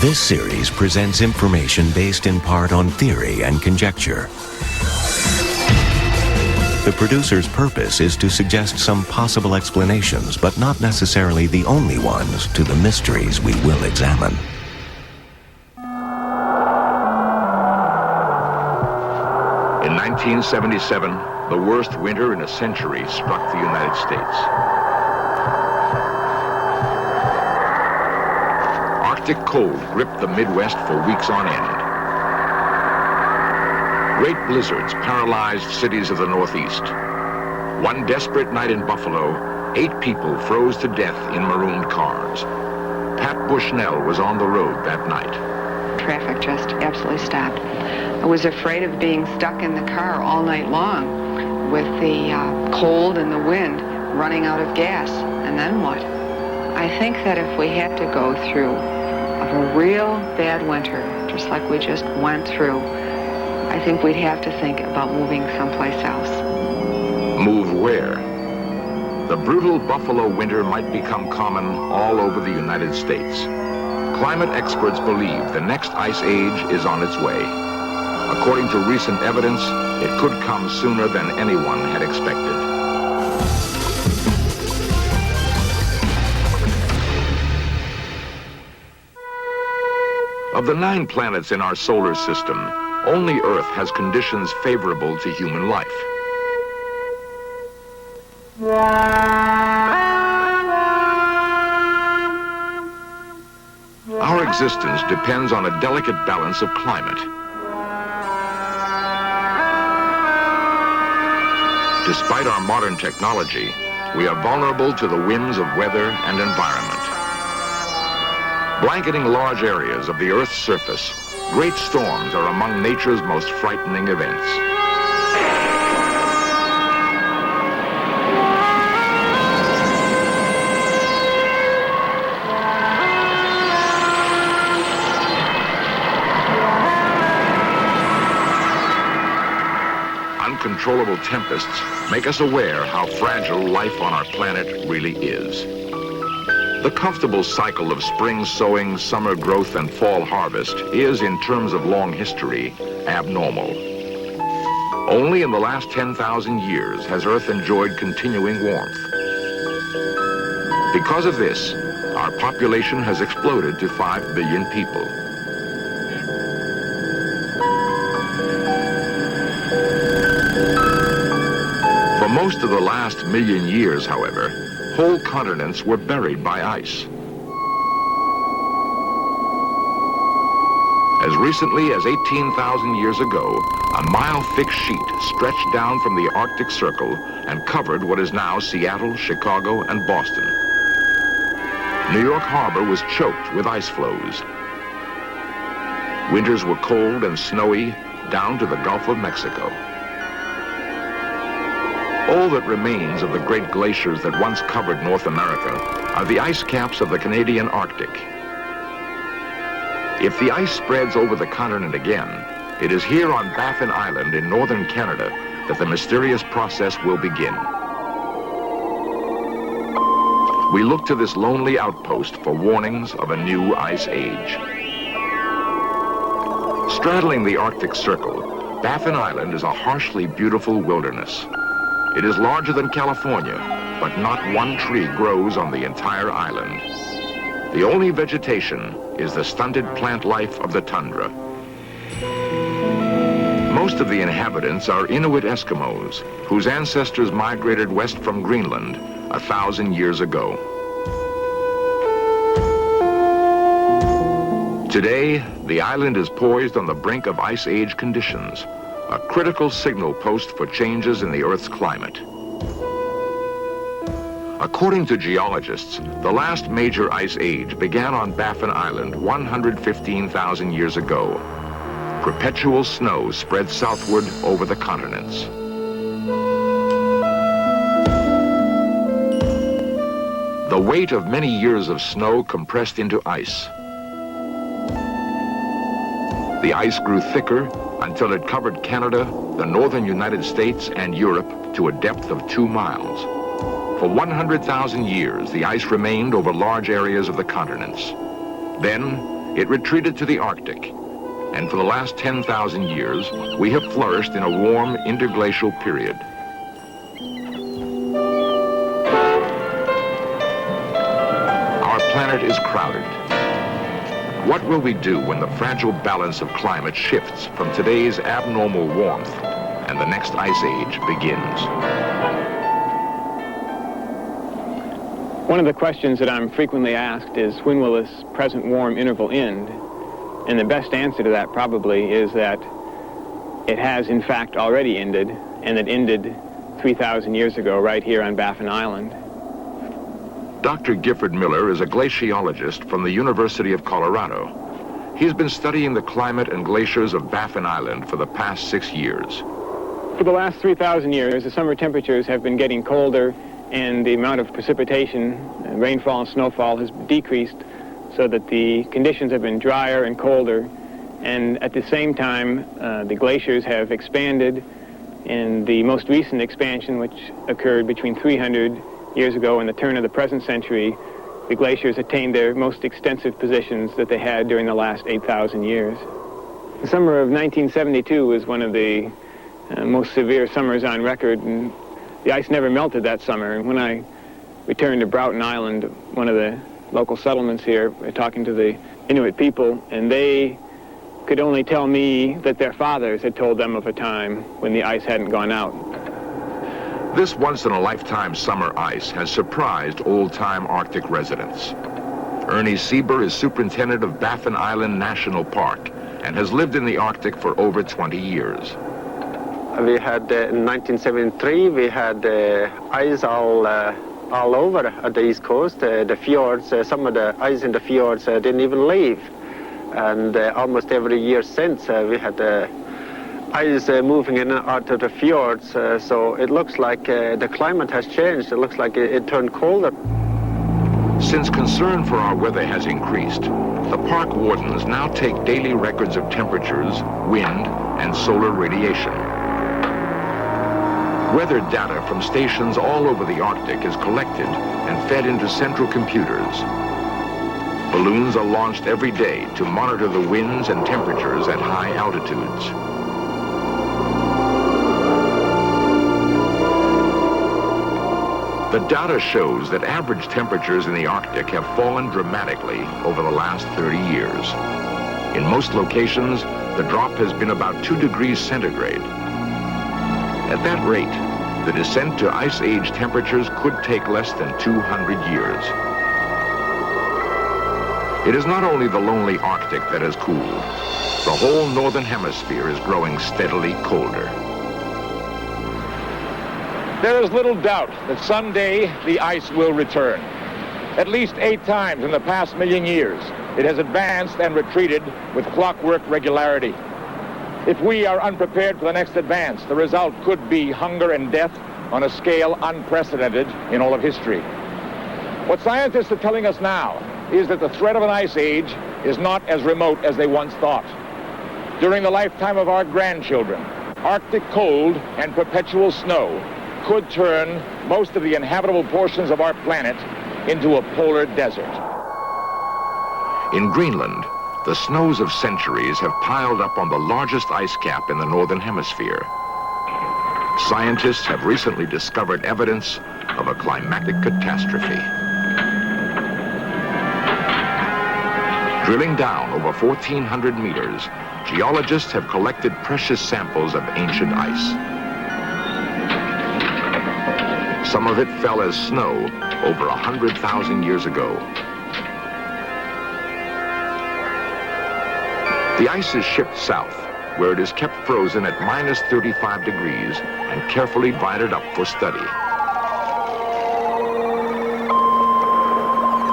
This series presents information based in part on theory and conjecture. The producer's purpose is to suggest some possible explanations, but not necessarily the only ones, to the mysteries we will examine. In 1977, the worst winter in a century struck the United States. Arctic cold gripped the Midwest for weeks on end. Great blizzards paralyzed cities of the Northeast. One desperate night in Buffalo, 8 people froze to death in marooned cars. Pat Bushnell was on the road that night. Traffic just absolutely stopped. I was afraid of being stuck in the car all night long with the cold and the wind, running out of gas. And then what? I think that if we had to go through a real bad winter, just like we just went through, I think we'd have to think about moving someplace else. Move where? The brutal Buffalo winter might become common all over the United States. Climate experts believe the next ice age is on its way. According to recent evidence, it could come sooner than anyone had expected. Of the 9 planets in our solar system, only Earth has conditions favorable to human life. Our existence depends on a delicate balance of climate. Despite our modern technology, we are vulnerable to the whims of weather and environment. Blanketing large areas of the Earth's surface, great storms are among nature's most frightening events. Uncontrollable tempests make us aware how fragile life on our planet really is. The comfortable cycle of spring sowing, summer growth, and fall harvest is, in terms of long history, abnormal. Only in the last 10,000 years has Earth enjoyed continuing warmth. Because of this, our population has exploded to 5 billion people. For most of the last million years, however, whole continents were buried by ice. As recently as 18,000 years ago, a mile-thick sheet stretched down from the Arctic Circle and covered what is now Seattle, Chicago, and Boston. New York Harbor was choked with ice floes. Winters were cold and snowy down to the Gulf of Mexico. All that remains of the great glaciers that once covered North America are the ice caps of the Canadian Arctic. If the ice spreads over the continent again, it is here on Baffin Island in northern Canada that the mysterious process will begin. We look to this lonely outpost for warnings of a new ice age. Straddling the Arctic Circle, Baffin Island is a harshly beautiful wilderness. It is larger than California, but not one tree grows on the entire island. The only vegetation is the stunted plant life of the tundra. Most of the inhabitants are Inuit Eskimos, whose ancestors migrated west from Greenland 1,000 years ago. Today, the island is poised on the brink of ice age conditions, a critical signal post for changes in the Earth's climate. According to geologists, the last major ice age began on Baffin Island 115,000 years ago. Perpetual snow spread southward over the continents. The weight of many years of snow compressed into ice. The ice grew thicker until it covered Canada, the northern United States, and Europe to a depth of 2 miles. For 100,000 years, the ice remained over large areas of the continents. Then, it retreated to the Arctic. And for the last 10,000 years, we have flourished in a warm interglacial period. Our planet is crowded. What will we do when the fragile balance of climate shifts from today's abnormal warmth and the next ice age begins? One of the questions that I'm frequently asked is, when will this present warm interval end? And the best answer to that probably is that it has in fact already ended, and it ended 3,000 years ago right here on Baffin Island. Dr. Gifford Miller is a glaciologist from the University of Colorado. He's been studying the climate and glaciers of Baffin Island for the past 6 years. For the last 3,000 years, the summer temperatures have been getting colder, and the amount of precipitation, rainfall and snowfall has decreased, so that the conditions have been drier and colder. And at the same time, the glaciers have expanded. In the most recent expansion, which occurred between 300 years ago and the turn of the present century, the glaciers attained their most extensive positions that they had during the last 8,000 years. The summer of 1972 was one of the most severe summers on record, and the ice never melted that summer. And when I returned to Broughton Island, one of the local settlements here, talking to the Inuit people, and they could only tell me that their fathers had told them of a time when the ice hadn't gone out. This once-in-a-lifetime summer ice has surprised old-time Arctic residents. Ernie Sieber is superintendent of Baffin Island National Park and has lived in the Arctic for over 20 years. We had, in 1973, we had ice all over at the East Coast. The fjords, some of the ice in the fjords didn't even leave. And almost every year since, we had ice moving in and out of the fjords. So it looks like the climate has changed. It looks like it turned colder. Since concern for our weather has increased, the park wardens now take daily records of temperatures, wind, and solar radiation. Weather data from stations all over the Arctic is collected and fed into central computers. Balloons are launched every day to monitor the winds and temperatures at high altitudes. The data shows that average temperatures in the Arctic have fallen dramatically over the last 30 years. In most locations, the drop has been about 2 degrees centigrade. At that rate, the descent to ice age temperatures could take less than 200 years. It is not only the lonely Arctic that has cooled. The whole northern hemisphere is growing steadily colder. There is little doubt that someday the ice will return. At least 8 times in the past 1,000,000 years, it has advanced and retreated with clockwork regularity. If we are unprepared for the next advance, the result could be hunger and death on a scale unprecedented in all of history. What scientists are telling us now is that the threat of an ice age is not as remote as they once thought. During the lifetime of our grandchildren, Arctic cold and perpetual snow could turn most of the inhabitable portions of our planet into a polar desert. In Greenland, the snows of centuries have piled up on the largest ice cap in the northern hemisphere. Scientists have recently discovered evidence of a climatic catastrophe. Drilling down over 1,400 meters, geologists have collected precious samples of ancient ice. Some of it fell as snow over 100,000 years ago. The ice is shipped south, where it is kept frozen at minus 35 degrees and carefully divided up for study.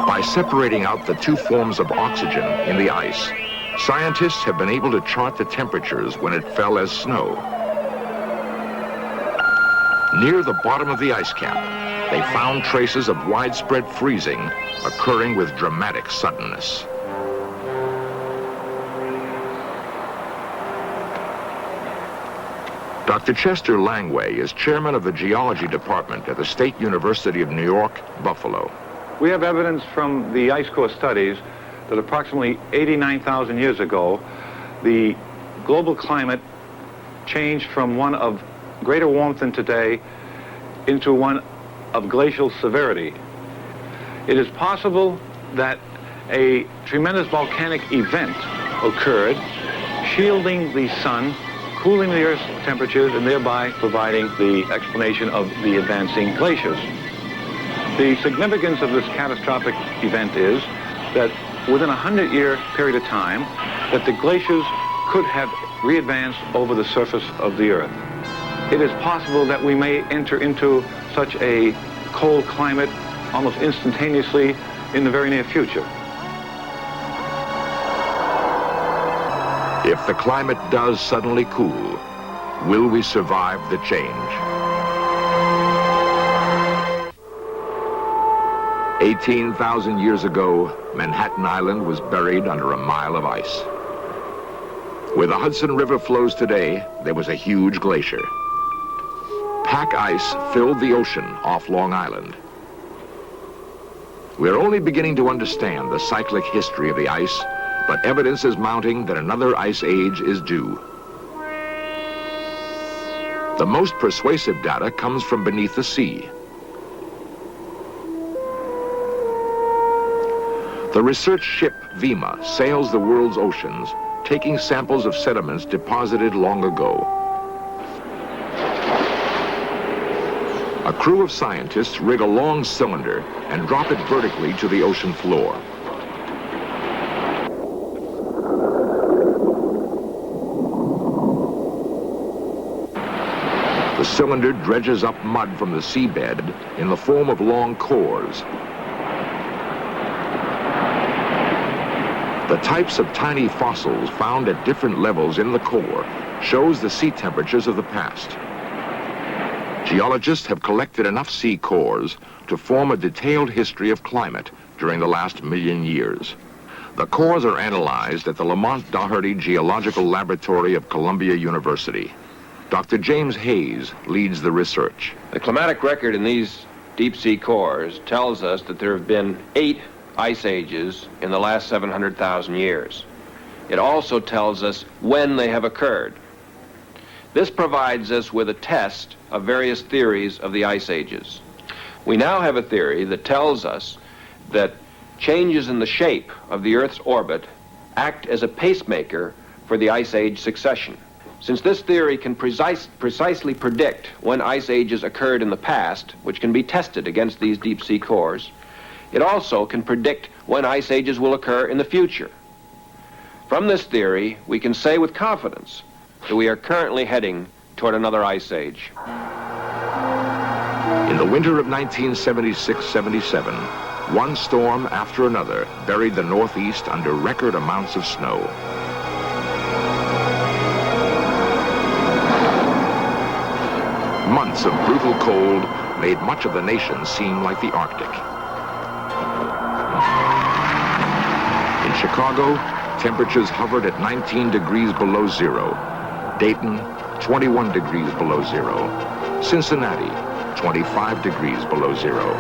By separating out the 2 forms of oxygen in the ice, scientists have been able to chart the temperatures when it fell as snow. Near the bottom of the ice cap, they found traces of widespread freezing occurring with dramatic suddenness. Dr. Chester Langway is chairman of the geology department at the State University of New York, Buffalo. We have evidence from the ice core studies that approximately 89,000 years ago, the global climate changed from one of greater warmth than today into one of glacial severity. It is possible that a tremendous volcanic event occurred, shielding the sun, cooling the Earth's temperatures, and thereby providing the explanation of the advancing glaciers. The significance of this catastrophic event is that within a 100-year period of time, that the glaciers could have re-advanced over the surface of the Earth. It is possible that we may enter into such a cold climate almost instantaneously in the very near future. If the climate does suddenly cool, will we survive the change? 18,000 years ago, Manhattan Island was buried under a mile of ice. Where the Hudson River flows today, there was a huge glacier. Pack ice filled the ocean off Long Island. We're only beginning to understand the cyclic history of the ice, but evidence is mounting that another ice age is due. The most persuasive data comes from beneath the sea. The research ship Vima sails the world's oceans, taking samples of sediments deposited long ago. A crew of scientists rig a long cylinder and drop it vertically to the ocean floor. The cylinder dredges up mud from the seabed in the form of long cores. The types of tiny fossils found at different levels in the core shows the sea temperatures of the past. Geologists have collected enough sea cores to form a detailed history of climate during the last million years. The cores are analyzed at the Lamont Doherty Geological Laboratory of Columbia University. Dr. James Hayes leads the research. The climatic record in these deep sea cores tells us that there have been 8 ice ages in the last 700,000 years. It also tells us when they have occurred. This provides us with a test of various theories of the ice ages. We now have a theory that tells us that changes in the shape of the Earth's orbit act as a pacemaker for the ice age succession. Since this theory can precisely predict when ice ages occurred in the past, which can be tested against these deep sea cores, it also can predict when ice ages will occur in the future. From this theory, we can say with confidence that we are currently heading toward another ice age. In the winter of 1976-77, one storm after another buried the Northeast under record amounts of snow. Months of brutal cold made much of the nation seem like the Arctic. In Chicago, temperatures hovered at 19 degrees below zero. Dayton, 21 degrees below zero. Cincinnati, 25 degrees below zero.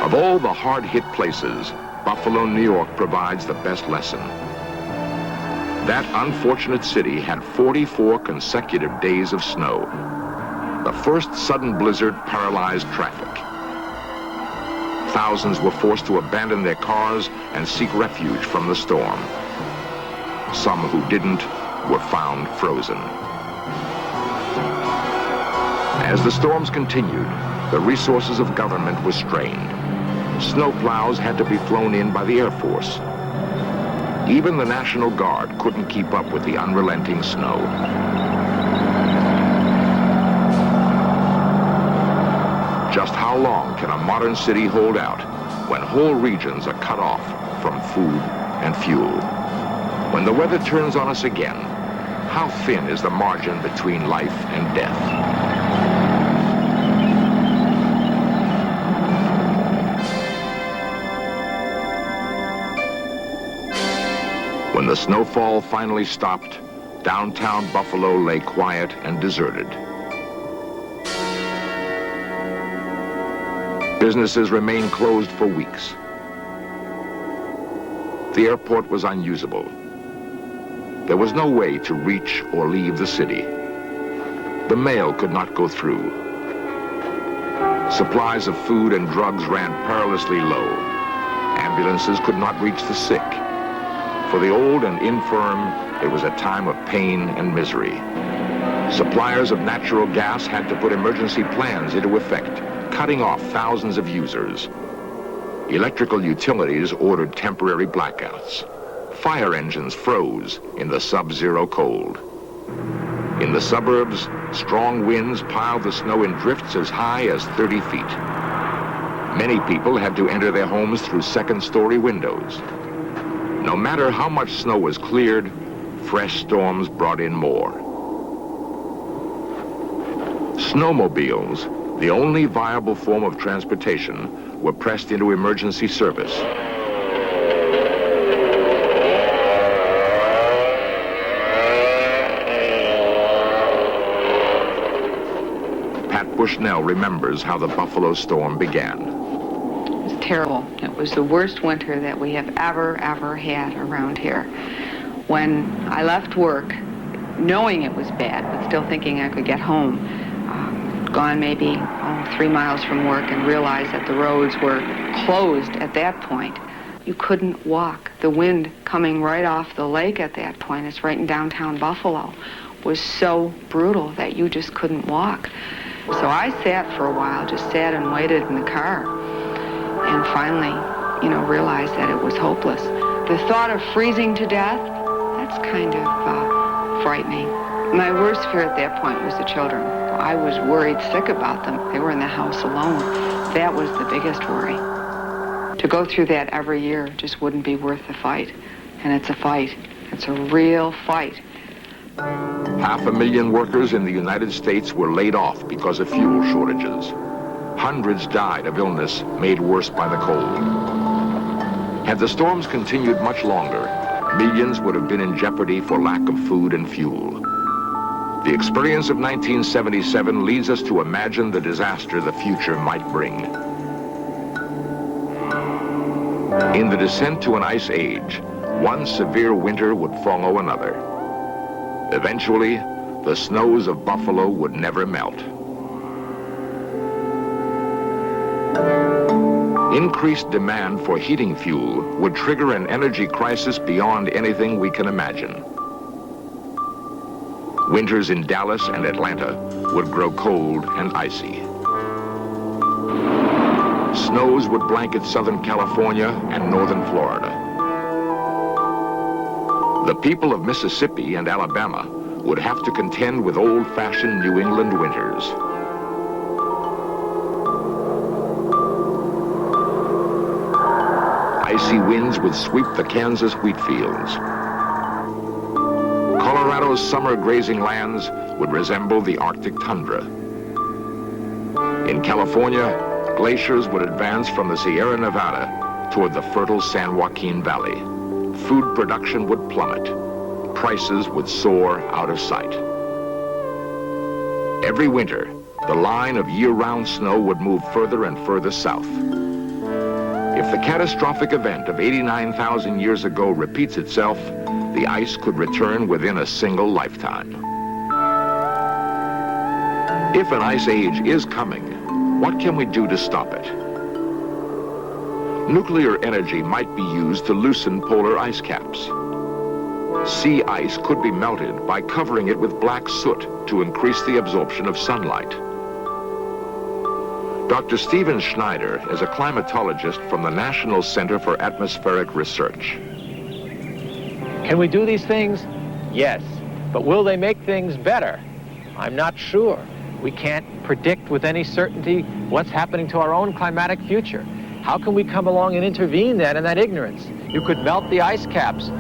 Of all the hard-hit places, Buffalo, New York provides the best lesson. That unfortunate city had 44 consecutive days of snow. The first sudden blizzard paralyzed traffic. Thousands were forced to abandon their cars and seek refuge from the storm. Some who didn't were found frozen. As the storms continued, the resources of government were strained. Snowplows had to be flown in by the Air Force. Even the National Guard couldn't keep up with the unrelenting snow. Just how long can a modern city hold out when whole regions are cut off from food and fuel? When the weather turns on us again, how thin is the margin between life and death? When the snowfall finally stopped, downtown Buffalo lay quiet and deserted. Businesses remained closed for weeks. The airport was unusable. There was no way to reach or leave the city. The mail could not go through. Supplies of food and drugs ran perilously low. Ambulances could not reach the sick. For the old and infirm, it was a time of pain and misery. Suppliers of natural gas had to put emergency plans into effect, cutting off thousands of users. Electrical utilities ordered temporary blackouts. Fire engines froze in the sub-zero cold. In the suburbs, strong winds piled the snow in drifts as high as 30 feet. Many people had to enter their homes through second-story windows. No matter how much snow was cleared, fresh storms brought in more. Snowmobiles, the only viable form of transportation, were pressed into emergency service. Pat Bushnell remembers how the Buffalo storm began. It was terrible. It was the worst winter that we have ever had around here. When I left work, knowing it was bad, but still thinking I could get home, gone maybe 3 miles from work and realized that the roads were closed at that point. You couldn't walk. The wind coming right off the lake at that point, it's right in downtown Buffalo, was so brutal that you just couldn't walk. So I sat for a while, just sat and waited in the car, and finally, realized that it was hopeless. The thought of freezing to death, that's kind of frightening. My worst fear at that point was the children. I was worried sick about them. They were in the house alone. That was the biggest worry. To go through that every year just wouldn't be worth the fight. And it's a fight. It's a real fight. 500,000 workers in the United States were laid off because of fuel shortages. Hundreds died of illness made worse by the cold. Had the storms continued much longer, millions would have been in jeopardy for lack of food and fuel. The experience of 1977 leads us to imagine the disaster the future might bring. In the descent to an ice age, one severe winter would follow another. Eventually, the snows of Buffalo would never melt. Increased demand for heating fuel would trigger an energy crisis beyond anything we can imagine. Winters in Dallas and Atlanta would grow cold and icy. Snows would blanket Southern California and northern Florida. The people of Mississippi and Alabama would have to contend with old-fashioned New England winters. Icy winds would sweep the Kansas wheat fields. Colorado's summer grazing lands would resemble the Arctic tundra. In California, glaciers would advance from the Sierra Nevada toward the fertile San Joaquin Valley. Food production would plummet. Prices would soar out of sight. Every winter, the line of year-round snow would move further and further south. If the catastrophic event of 89,000 years ago repeats itself, the ice could return within a single lifetime. If an ice age is coming, what can we do to stop it? Nuclear energy might be used to loosen polar ice caps. Sea ice could be melted by covering it with black soot to increase the absorption of sunlight. Dr. Stephen Schneider is a climatologist from the National Center for Atmospheric Research. Can we do these things? Yes. But will they make things better? I'm not sure. We can't predict with any certainty what's happening to our own climatic future. How can we come along and intervene then in that ignorance? You could melt the ice caps.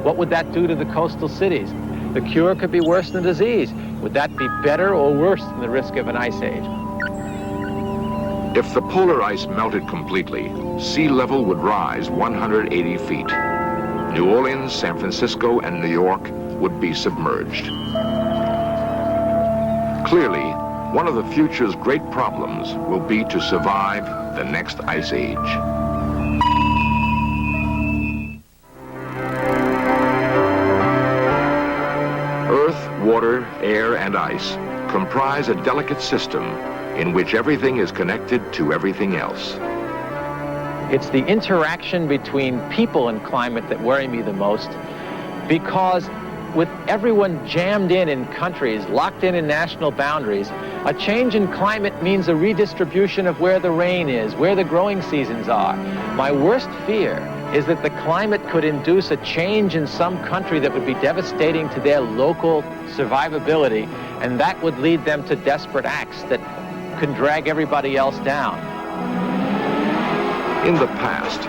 What would that do to the coastal cities? The cure could be worse than disease. Would that be better or worse than the risk of an ice age? If the polar ice melted completely, sea level would rise 180 feet. New Orleans, San Francisco, and New York would be submerged. Clearly, one of the future's great problems will be to survive the next ice age. water, air, and ice comprise a delicate system in which everything is connected to everything else. It's the interaction between people and climate that worry me the most, because with everyone jammed in countries, locked in national boundaries, a change in climate means a redistribution of where the rain is, where the growing seasons are. My worst fear is that the climate could induce a change in some country that would be devastating to their local survivability, and that would lead them to desperate acts that could drag everybody else down. In the past,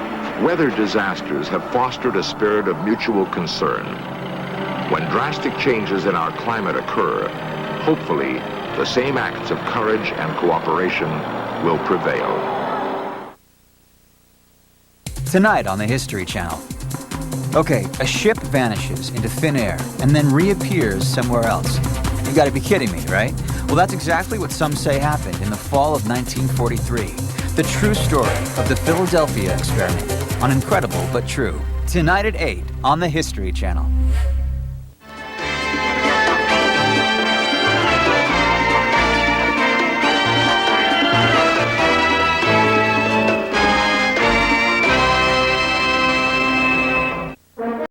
weather disasters have fostered a spirit of mutual concern. When drastic changes in our climate occur, hopefully, the same acts of courage and cooperation will prevail. Tonight on the History Channel. Okay, a ship vanishes into thin air and then reappears somewhere else. You gotta be kidding me, right? Well, that's exactly what some say happened in the fall of 1943. The true story of the Philadelphia experiment on Incredible But True. Tonight at 8 on the History Channel.